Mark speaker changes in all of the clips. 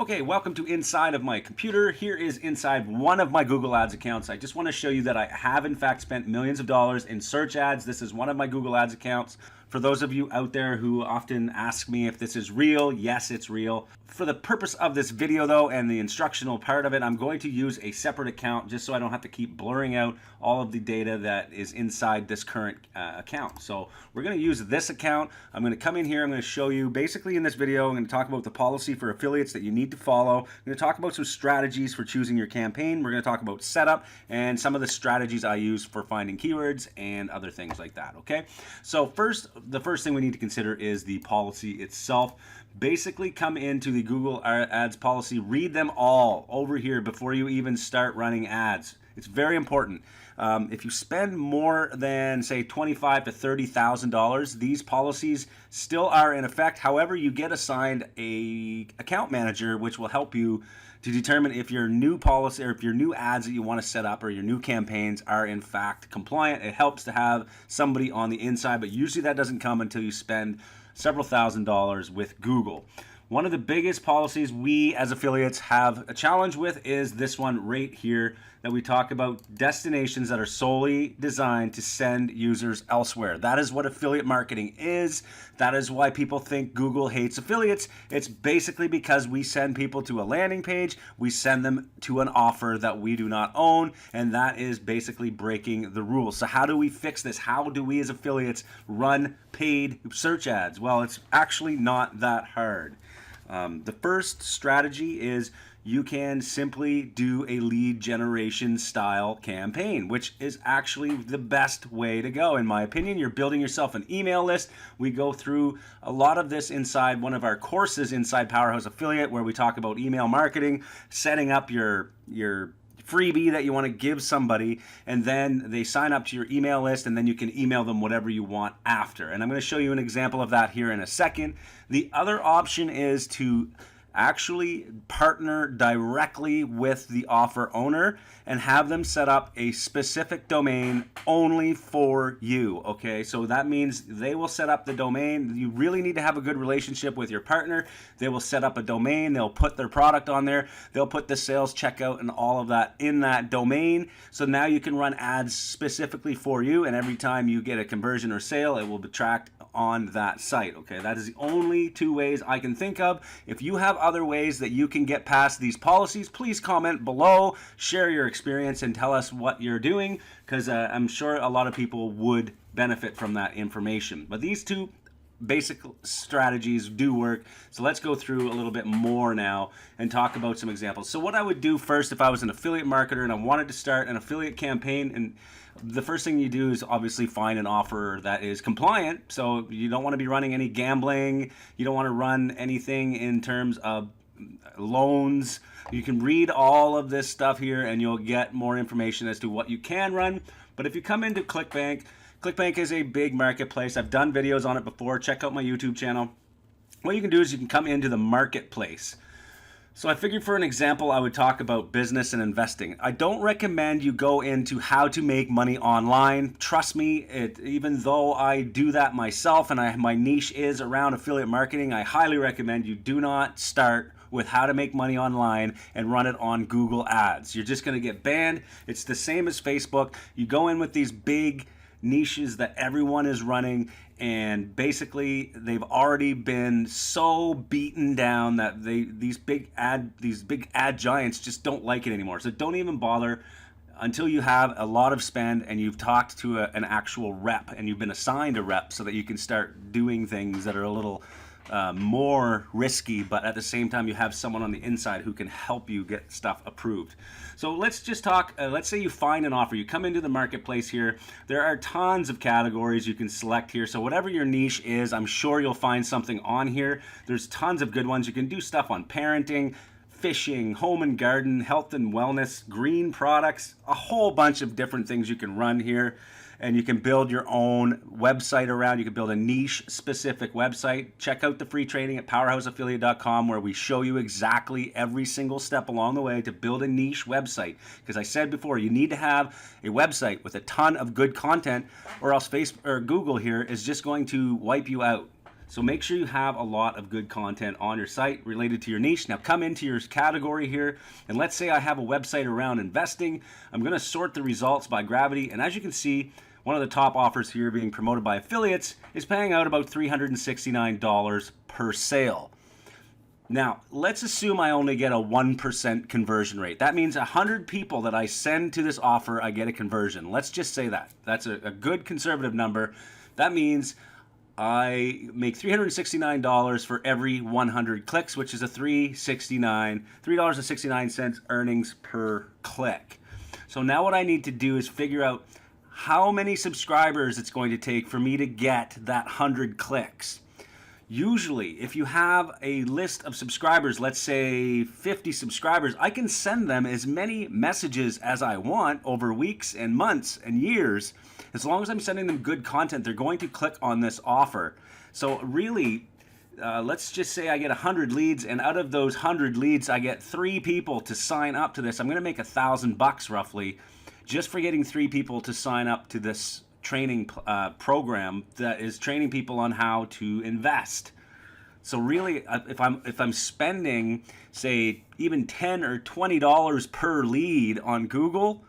Speaker 1: Okay, welcome to inside of my computer. Here is inside one of my Google Ads accounts. I just want to show you that I have in fact spent millions of dollars in search ads. This is one of my Google Ads accounts. For those of you out there who often ask me if this is real, yes, it's real. For the purpose of this video though, and the instructional part of it, I'm going to use a separate account just so I don't have to keep blurring out all of the data that is inside this current account. So we're going to use this account. I'm going to come in here. I'm going to show you basically in this video, I'm going to talk about the policy for affiliates that you need to follow. I'm going to talk about some strategies for choosing your campaign. We're going to talk about setup and some of the strategies I use for finding keywords and other things like that. Okay. So the first thing we need to consider is the policy itself. Basically come into the Google Ads policy, read them all over here before you even start running ads. It's very important. If you spend more than say $25,000 to $30,000, these policies still are in effect. However, you get assigned a account manager which will help you to determine if your new policy or if your new ads that you want to set up or your new campaigns are in fact compliant. It helps to have somebody on the inside, but usually that doesn't come until you spend several $1,000s with Google. One of the biggest policies we as affiliates have a challenge with is this one right here that we talk about: destinations that are solely designed to send users elsewhere. That is what affiliate marketing is. That is why people think Google hates affiliates. It's basically because we send people to a landing page, we send them to an offer that we do not own, and that is basically breaking the rules. So how do we fix this? How do we as affiliates run paid search ads? Well, it's actually not that hard. The first strategy is you can simply do a lead generation style campaign, which is actually the best way to go in my opinion. You're building yourself an email list. We go through a lot of this inside one of our courses inside Powerhouse Affiliate, where we talk about email marketing, setting up your freebie that you want to give somebody, and then they sign up to your email list, and then you can email them whatever you want after. And I'm going to show you an example of that here in a second. The other option is to actually partner directly with the offer owner and have them set up a specific domain only for you. Okay, so that means they will set up the domain. You really need to have a good relationship with your partner. They will set up a domain, they'll put their product on there, they'll put the sales checkout and all of that in that domain. So now you can run ads specifically for you, and every time you get a conversion or sale, it will be tracked on that site. Okay, that is the only two ways I can think of. If you have other ways that you can get past these policies, please comment below, share your experience, and tell us what you're doing, because I'm sure a lot of people would benefit from that information. But these two basic strategies do work. So let's go through a little bit more now and talk about some examples. So what I would do first if I was an affiliate marketer and I wanted to start an affiliate campaign, and the first thing you do is obviously find an offer that is compliant. So you don't want to be running any gambling. You don't want to run anything in terms of loans. You can read all of this stuff here and you'll get more information as to what you can run. But if you come into ClickBank, ClickBank is a big marketplace. I've done videos on it before. Check out my YouTube channel. What you can do is you can come into the marketplace. So I figured for an example, I would talk about business and investing. I don't recommend you go into how to make money online. Trust me, even though I do that myself and my niche is around affiliate marketing, I highly recommend you do not start with how to make money online and run it on Google Ads. You're just going to get banned. It's the same as Facebook. You go in with these big niches that everyone is running, and basically they've already been so beaten down that these big ad giants just don't like it anymore. So don't even bother until you have a lot of spend and you've talked to an actual rep and you've been assigned a rep, so that you can start doing things that are a little more risky, but at the same time you have someone on the inside who can help you get stuff approved. So let's just talk, let's say you find an offer, you come into the marketplace here, there are tons of categories you can select here. So whatever your niche is, I'm sure you'll find something on here. There's tons of good ones. You can do stuff on parenting, fishing, home and garden, health and wellness, green products, a whole bunch of different things you can run here. And you can build your own website around. You can build a niche specific website. Check out the free training at powerhouseaffiliate.com, where we show you exactly every single step along the way to build a niche website. Because I said before, you need to have a website with a ton of good content, or else Facebook or Google here is just going to wipe you out. So make sure you have a lot of good content on your site related to your niche. Now come into your category here, and let's say I have a website around investing. I'm going to sort the results by gravity, and as you can see, one of the top offers here being promoted by affiliates is paying out about $369 per sale. Now, let's assume I only get a 1% conversion rate. That means 100 people that I send to this offer, I get a conversion. Let's just say that. That's a good conservative number. That means I make $369 for every 100 clicks, which is a $3.69 earnings per click. So now what I need to do is figure out how many subscribers it's going to take for me to get that 100 clicks. Usually, if you have a list of subscribers, let's say 50 subscribers, I can send them as many messages as I want over weeks and months and years. As long as I'm sending them good content, they're going to click on this offer. So really, let's just say I get 100 leads, and out of those 100 leads, I get 3 people to sign up to this. I'm going to make $1,000 roughly just for getting 3 people to sign up to this training program that is training people on how to invest. So really, if I'm spending, say, even $10 or $20 per lead on Google,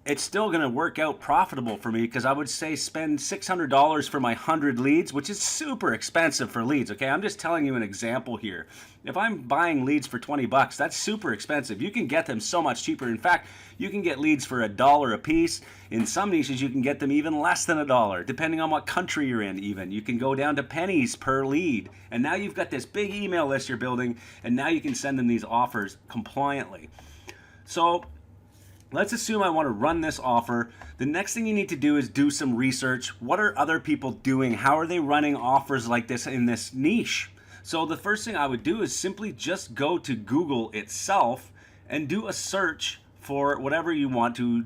Speaker 1: it's still going to work out profitable for me, because I would say spend $600 for my 100 leads, which is super expensive for leads. Okay, I'm just telling you an example here. If I'm buying leads for $20, that's super expensive. You can get them so much cheaper. In fact, you can get leads for $1 a piece. In some niches, you can get them even less than $1, depending on what country you're in even. You can go down to pennies per lead. And now you've got this big email list you're building, and now you can send them these offers compliantly. So let's assume I want to run this offer. The next thing you need to do is do some research. What are other people doing? How are they running offers like this in this niche? So the first thing I would do is simply just go to Google itself and do a search for whatever you want to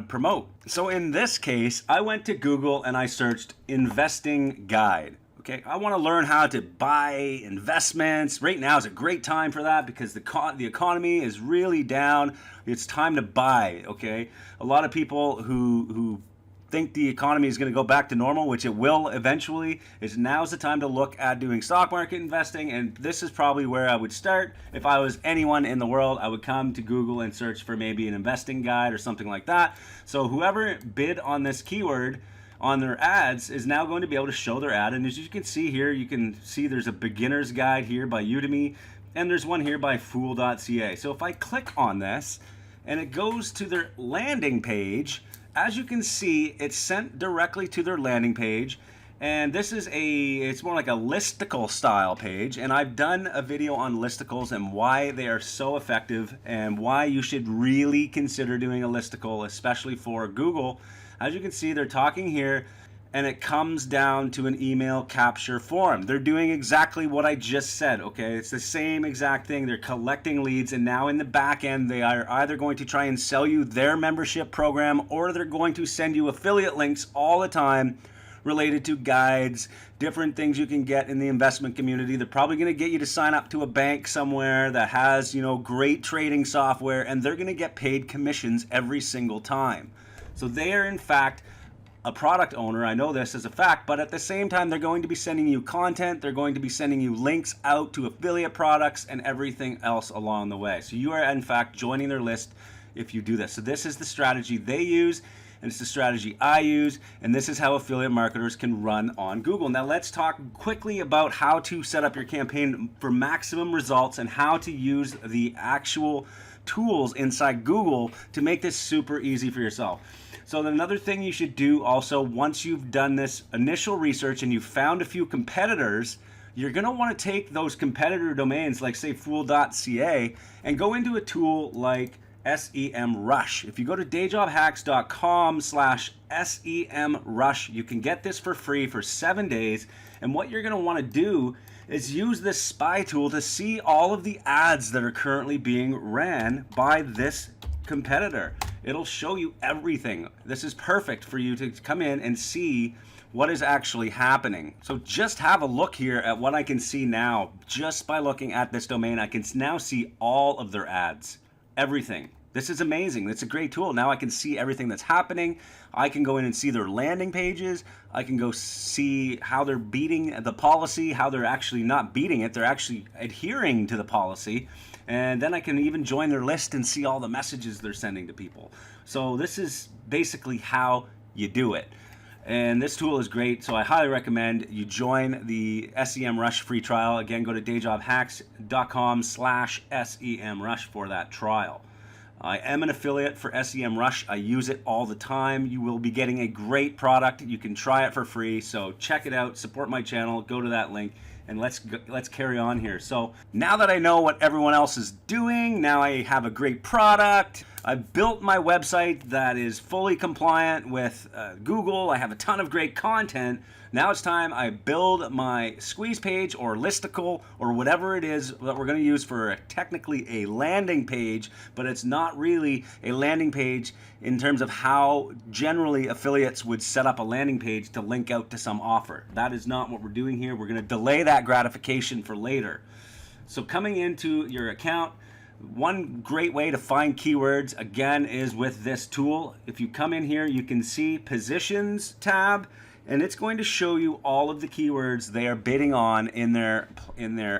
Speaker 1: promote. So in this case, I went to Google and I searched investing guide. Okay, I want to learn how to buy investments. Right now is a great time for that because the economy is really down. It's time to buy, okay? A lot of people who think the economy is going to go back to normal, which it will eventually, now's the time to look at doing stock market investing, and this is probably where I would start. If I was anyone in the world, I would come to Google and search for maybe an investing guide or something like that. So whoever bid on this keyword on their ads is now going to be able to show their ad. And as you can see here, you can see there's a beginner's guide here by Udemy, and there's one here by Fool.ca. So if I click on this and it goes to their landing page, as you can see, it's sent directly to their landing page. And this is it's more like a listicle style page. And I've done a video on listicles and why they are so effective and why you should really consider doing a listicle, especially for Google. As you can see, they're talking here, and it comes down to an email capture form. They're doing exactly what I just said, okay? It's the same exact thing. They're collecting leads, and now in the back end, they are either going to try and sell you their membership program, or they're going to send you affiliate links all the time related to guides, different things you can get in the investment community. They're probably going to get you to sign up to a bank somewhere that has, great trading software, and they're going to get paid commissions every single time. So they are, in fact, a product owner. I know this as a fact, but at the same time, they're going to be sending you content. They're going to be sending you links out to affiliate products and everything else along the way. So you are, in fact, joining their list if you do this. So this is the strategy they use, and it's the strategy I use, and this is how affiliate marketers can run on Google. Now let's talk quickly about how to set up your campaign for maximum results and how to use the actual tools inside Google to make this super easy for yourself. So another thing you should do also, once you've done this initial research and you've found a few competitors, you're going to want to take those competitor domains like say Fool.ca and go into a tool like SEMrush. If you go to dayjobhacks.com/SEMrush, you can get this for free for 7 days. And what you're going to want to do is use this spy tool to see all of the ads that are currently being ran by this competitor. It'll show you everything. This is perfect for you to come in and see what is actually happening. So just have a look here at what I can see now. Just by looking at this domain, I can now see all of their ads, everything. This is amazing. It's a great tool. Now I can see everything that's happening. I can go in and see their landing pages. I can go see how they're beating the policy, how they're actually not beating it. They're actually adhering to the policy. And then I can even join their list and see all the messages they're sending to people. So this is basically how you do it. And this tool is great, so I highly recommend you join the SEMrush free trial. Again, go to dayjobhacks.com/SEMrush for that trial. I am an affiliate for SEMrush. I use it all the time. You will be getting a great product. You can try it for free, so check it out, support my channel, go to that link, and let's carry on here. So now that I know what everyone else is doing, now I have a great product. I've built my website that is fully compliant with Google. I have a ton of great content. Now it's time I build my squeeze page or listicle or whatever it is that we're going to use for technically a landing page, but it's not really a landing page in terms of how generally affiliates would set up a landing page to link out to some offer. That is not what we're doing here. We're going to delay that gratification for later. So coming into your account, one great way to find keywords, again, is with this tool. If you come in here, you can see Positions tab, and it's going to show you all of the keywords they are bidding on in their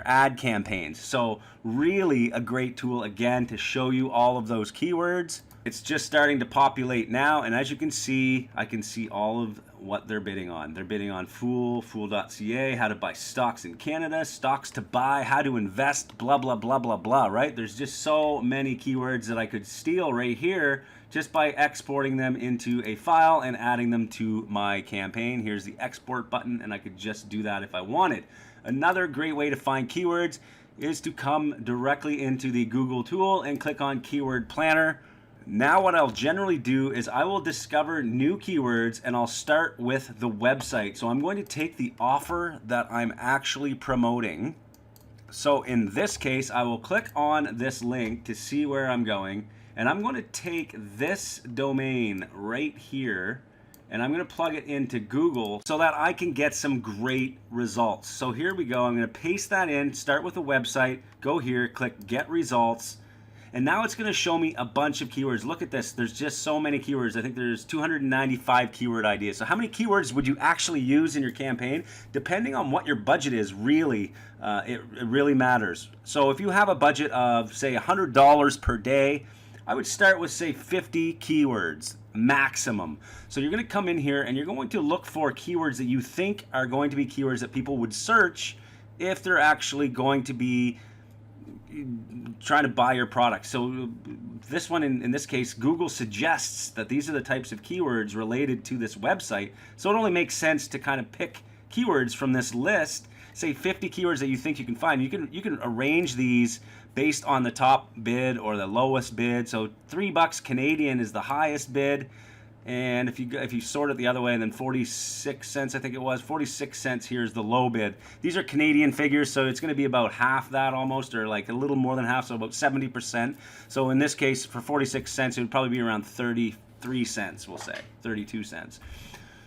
Speaker 1: ad campaigns. So really a great tool, again, to show you all of those keywords. It's just starting to populate now, and as you can see, I can see all of what they're bidding on. They're bidding on Fool.ca, how to buy stocks in Canada, stocks to buy, how to invest, blah, blah, blah, blah, blah, right? There's just so many keywords that I could steal right here just by exporting them into a file and adding them to my campaign. Here's the export button, and I could just do that if I wanted. Another great way to find keywords is to come directly into the Google tool and click on Keyword Planner. Now what I'll generally do is I will discover new keywords, and I'll start with the website. So I'm going to take the offer that I'm actually promoting. So in this case, I will click on this link to see where I'm going, and I'm going to take this domain right here and I'm going to plug it into Google so that I can get some great results. So here we go. I'm going to paste that in, start with a website, go here, click Get Results. And now it's going to show me a bunch of keywords. Look at this. There's just so many keywords. I think there's 295 keyword ideas. So how many keywords would you actually use in your campaign? Depending on what your budget is, really, it really matters. So if you have a budget of, say, $100 per day, I would start with, say, 50 keywords maximum. So you're going to come in here and you're going to look for keywords that you think are going to be keywords that people would search if they're actually going to be trying to buy your product. So this one, in this case, Google suggests that these are the types of keywords related to this website. So it only makes sense to kind of pick keywords from this list, say 50 keywords that you think you can find. You can arrange these based on the top bid or the lowest bid. So $3 Canadian is the highest bid. And if you sort it the other way, and then 46 cents, I think it was, 46 cents here is the low bid. These are Canadian figures, so it's going to be about half that almost, or like a little more than half, so about 70%. So in this case, for 46 cents, it would probably be around 33 cents, we'll say, 32 cents.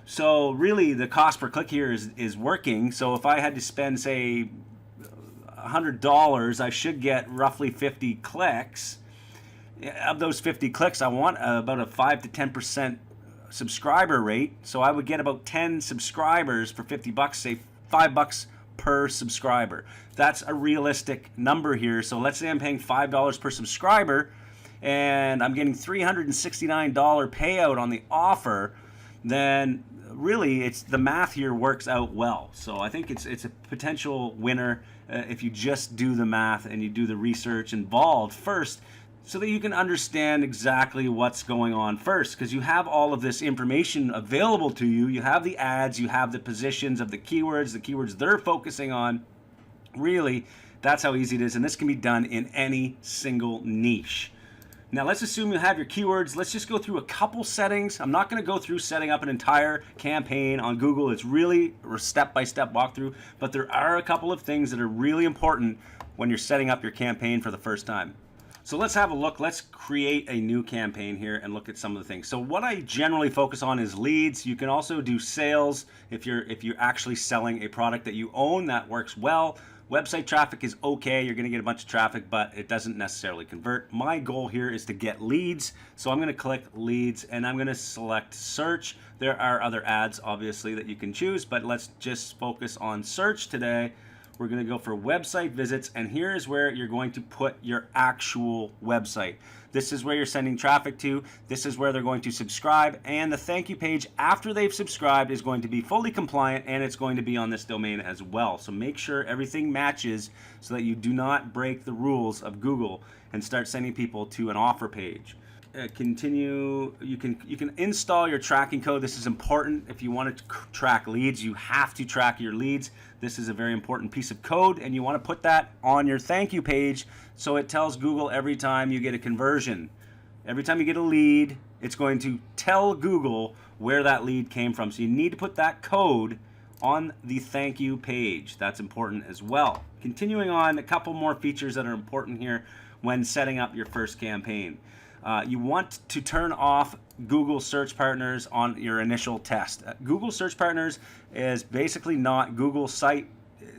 Speaker 1: So really, the cost per click here is working. So if I had to spend, say, $100, I should get roughly 50 clicks. Of those 50 clicks, I want about a 5 to 10% subscriber rate. So I would get about 10 subscribers for $50, say $5 per subscriber. That's a realistic number here. So let's say I'm paying $5 per subscriber and I'm getting $369 payout on the offer, then really it's the math here works out well. So I think it's a potential winner if you just do the math and you do the research involved first, so that you can understand exactly what's going on first, because you have all of this information available to you. You have the ads, you have the positions of the keywords they're focusing on. Really, that's how easy it is, and this can be done in any single niche. Now let's assume you have your keywords. Let's just go through a couple settings. I'm not going to go through setting up an entire campaign on Google. It's really a step-by-step walkthrough, but there are a couple of things that are really important when you're setting up your campaign for the first time. So let's have a look. Let's create a new campaign here and look at some of the things. So what I generally focus on is leads. You can also do sales if you're actually selling a product that you own. That works well. Website traffic is okay. You're going to get a bunch of traffic, but it doesn't necessarily convert. My goal here is to get leads. So I'm going to click leads and I'm going to select search. There are other ads obviously that you can choose, but let's just focus on search today. We're going to go for website visits, and here is where you're going to put your actual website. This is where you're sending traffic to. This is where they're going to subscribe, and the thank you page after they've subscribed is going to be fully compliant, and it's going to be on this domain as well. So make sure everything matches so that you do not break the rules of Google and start sending people to an offer page. Continue. You can install your tracking code. This is important. If you want to track leads, you have to track your leads. This is a very important piece of code, and you want to put that on your thank you page so it tells Google every time you get a conversion. Every time you get a lead, it's going to tell Google where that lead came from. So you need to put that code on the thank you page. That's important as well. Continuing on, a couple more features that are important here when setting up your first campaign. You want to turn off Google Search Partners on your initial test. Google Search Partners is basically not Google site.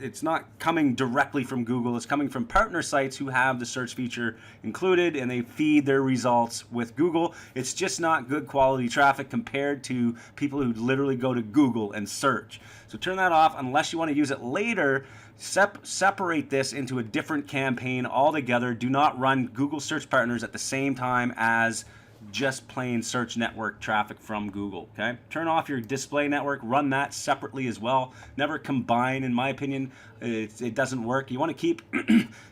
Speaker 1: It's not coming directly from Google. It's coming from partner sites who have the search feature included, and they feed their results with Google. It's just not good quality traffic compared to people who literally go to Google and search. So turn that off unless you want to use it later. Separate this into a different campaign altogether. Do not run Google Search Partners at the same time as just plain search network traffic from Google. Okay, turn off your display network, run that separately as well. Never combine, in my opinion. It doesn't work. You want to keep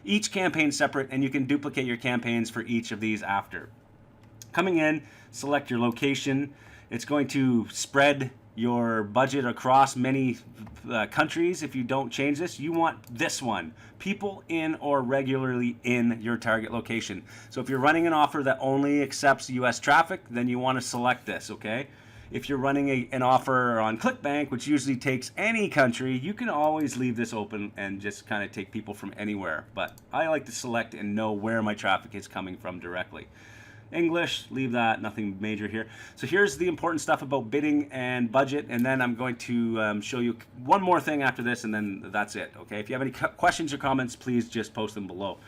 Speaker 1: each campaign separate, and you can duplicate your campaigns for each of these after. Coming in, select your location. It's going to spread your budget across many countries. If you don't change this, you want this one: people in or regularly in your target location. So if you're running an offer that only accepts US traffic, then you want to select this, okay? If you're running an offer on ClickBank, which usually takes any country, you can always leave this open and just kind of take people from anywhere. But I like to select and know where my traffic is coming from directly. English, leave that, nothing major here. So here's the important stuff about bidding and budget, and then I'm going to show you one more thing after this, and then that's it, okay? If you have any questions or comments, please just post them below.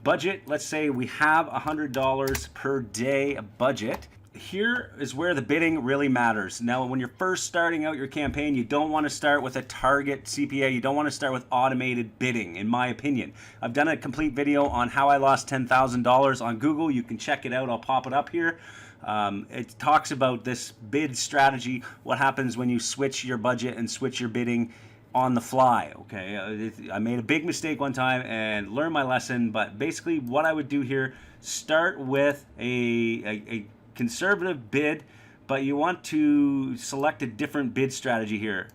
Speaker 1: Budget, let's say we have $100 per day budget. Here is where the bidding really matters. Now, when you're first starting out your campaign, you don't want to start with a target CPA. You don't want to start with automated bidding, in my opinion. I've done a complete video on how I lost $10,000 on Google. You can check it out. I'll pop it up here. It talks about this bid strategy, what happens when you switch your budget and switch your bidding on the fly, okay? I made a big mistake one time and learned my lesson, but basically what I would do here, start with a conservative bid, but you want to select a different bid strategy here.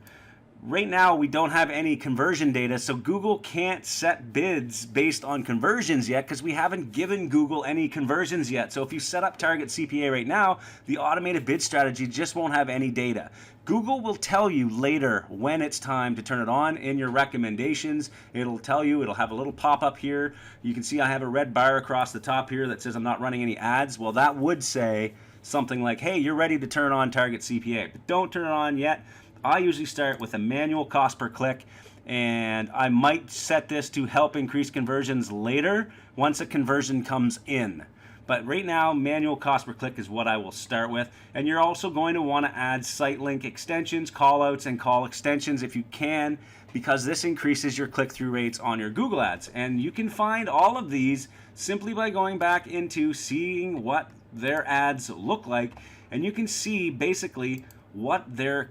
Speaker 1: Right now, we don't have any conversion data, so Google can't set bids based on conversions yet because we haven't given Google any conversions yet. So if you set up target CPA right now, the automated bid strategy just won't have any data. Google will tell you later when it's time to turn it on in your recommendations. It'll tell you, it'll have a little pop-up here. You can see I have a red bar across the top here that says I'm not running any ads. Well, that would say something like, hey, you're ready to turn on target CPA, but don't turn it on yet. I usually start with a manual cost per click, and I might set this to help increase conversions later once a conversion comes in. But right now, manual cost per click is what I will start with. And you're also going to want to add site link extensions, callouts, and call extensions if you can, because this increases your click-through rates on your Google Ads. And you can find all of these simply by going back into seeing what their ads look like, and you can see basically what their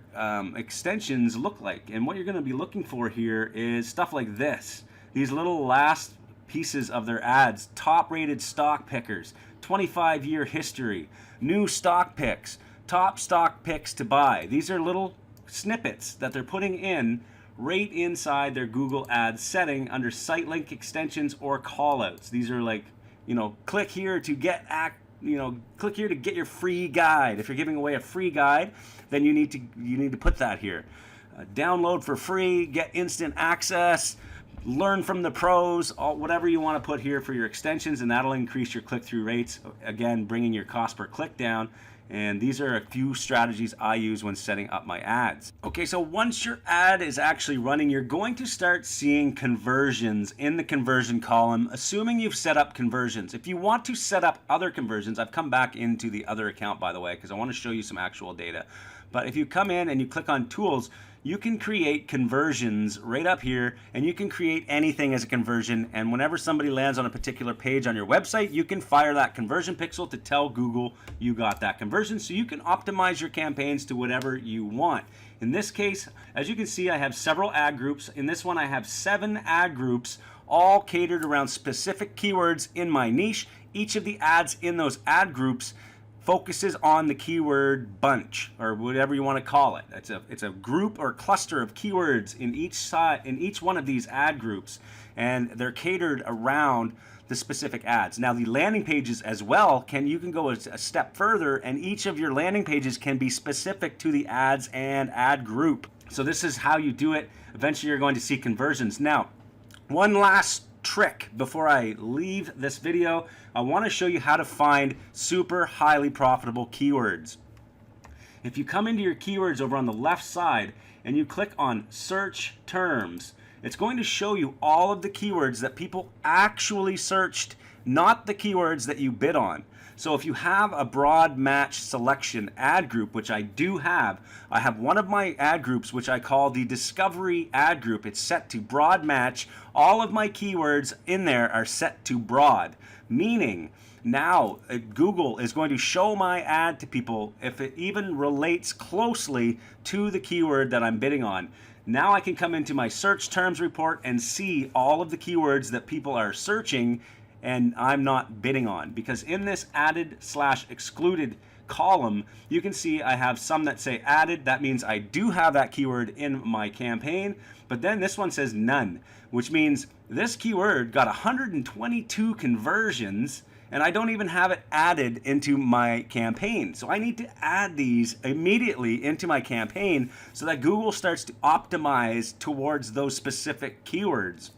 Speaker 1: extensions look like. And what you're going to be looking for here is stuff like this. These little last pieces of their ads: top rated stock pickers, 25-year history, new stock picks, top stock picks to buy. These are little snippets that they're putting in right inside their Google Ads setting under site link extensions or callouts. These are like, click here to get click here to get your free guide. If you're giving away a free guide, then you need to put that here. Download for free, get instant access, learn from the pros, whatever you want to put here for your extensions, and that'll increase your click-through rates, again bringing your cost per click down. And these are a few strategies I use when setting up my ads. Okay, so once your ad is actually running, you're going to start seeing conversions in the conversion column, assuming you've set up conversions. If you want to set up other conversions, I've come back into the other account, by the way, because I want to show you some actual data. But if you come in and you click on tools, you can create conversions right up here, and you can create anything as a conversion. And whenever somebody lands on a particular page on your website, you can fire that conversion pixel to tell Google you got that conversion, so you can optimize your campaigns to whatever you want. In this case, as you can see, I have several ad groups. In this one, I have 7 ad groups, all catered around specific keywords in my niche. Each of the ads in those ad groups focuses on the keyword bunch, or whatever you want to call it. It's a group or cluster of keywords in each one of these ad groups, and they're catered around the specific ads. Now the landing pages as well, you can go a step further, and each of your landing pages can be specific to the ads and ad group. So this is how you do it. Eventually you're going to see conversions. Now, one last trick before I leave this video. I want to show you how to find super highly profitable keywords. If you come into your keywords over on the left side and you click on search terms, it's going to show you all of the keywords that people actually searched, not the keywords that you bid on. So if you have a broad match selection ad group, which I do have, I have one of my ad groups which I call the discovery ad group. It's set to broad match. All of my keywords in there are set to broad, meaning now Google is going to show my ad to people if it even relates closely to the keyword that I'm bidding on. Now I can come into my search terms report and see all of the keywords that people are searching and I'm not bidding on, because in this added/excluded column, you can see I have some that say added. That means I do have that keyword in my campaign, but then this one says none, which means this keyword got 122 conversions and I don't even have it added into my campaign. So I need to add these immediately into my campaign so that Google starts to optimize towards those specific keywords.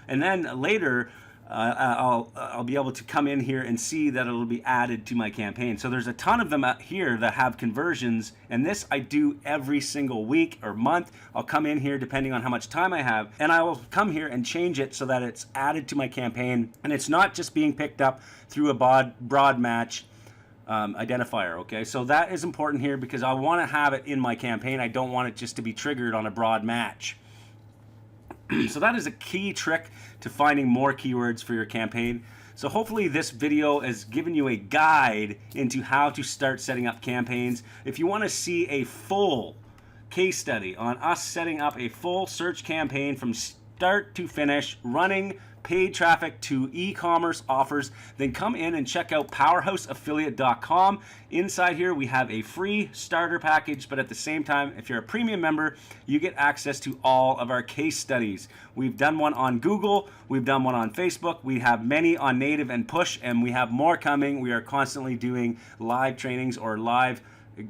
Speaker 1: And then later, I'll be able to come in here and see that it'll be added to my campaign. So there's a ton of them out here that have conversions, and this I do every single week or month. I'll come in here depending on how much time I have, and I will come here and change it so that it's added to my campaign, and it's not just being picked up through a broad match identifier. Okay, so that is important here because I want to have it in my campaign. I don't want it just to be triggered on a broad match. So that is a key trick to finding more keywords for your campaign. So hopefully this video has given you a guide into how to start setting up campaigns. If you want to see a full case study on us setting up a full search campaign from start to finish, running paid traffic to e-commerce offers, then come in and check out powerhouseaffiliate.com. Inside here we have a free starter package, but at the same time, if you're a premium member, you get access to all of our case studies. We've done one on Google, we've done one on Facebook, we have many on native and push, and we have more coming. We are constantly doing live trainings or live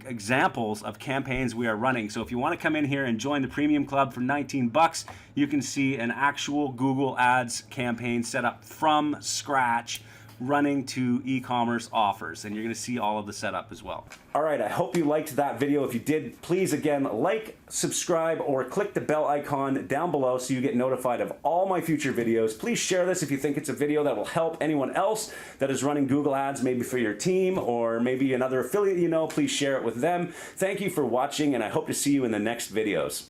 Speaker 1: examples of campaigns we are running. So if you want to come in here and join the premium club for 19 bucks, you can see an actual Google Ads campaign set up from scratch, running to e-commerce offers, and you're going to see all of the setup as well. All right, I hope you liked that video. If you did, please again like, subscribe, or click the bell icon down below so you get notified of all my future videos. Please share this if you think it's a video that will help anyone else that is running Google Ads, maybe for your team or maybe another affiliate you know. Please share it with them. Thank you for watching, and I hope to see you in the next videos.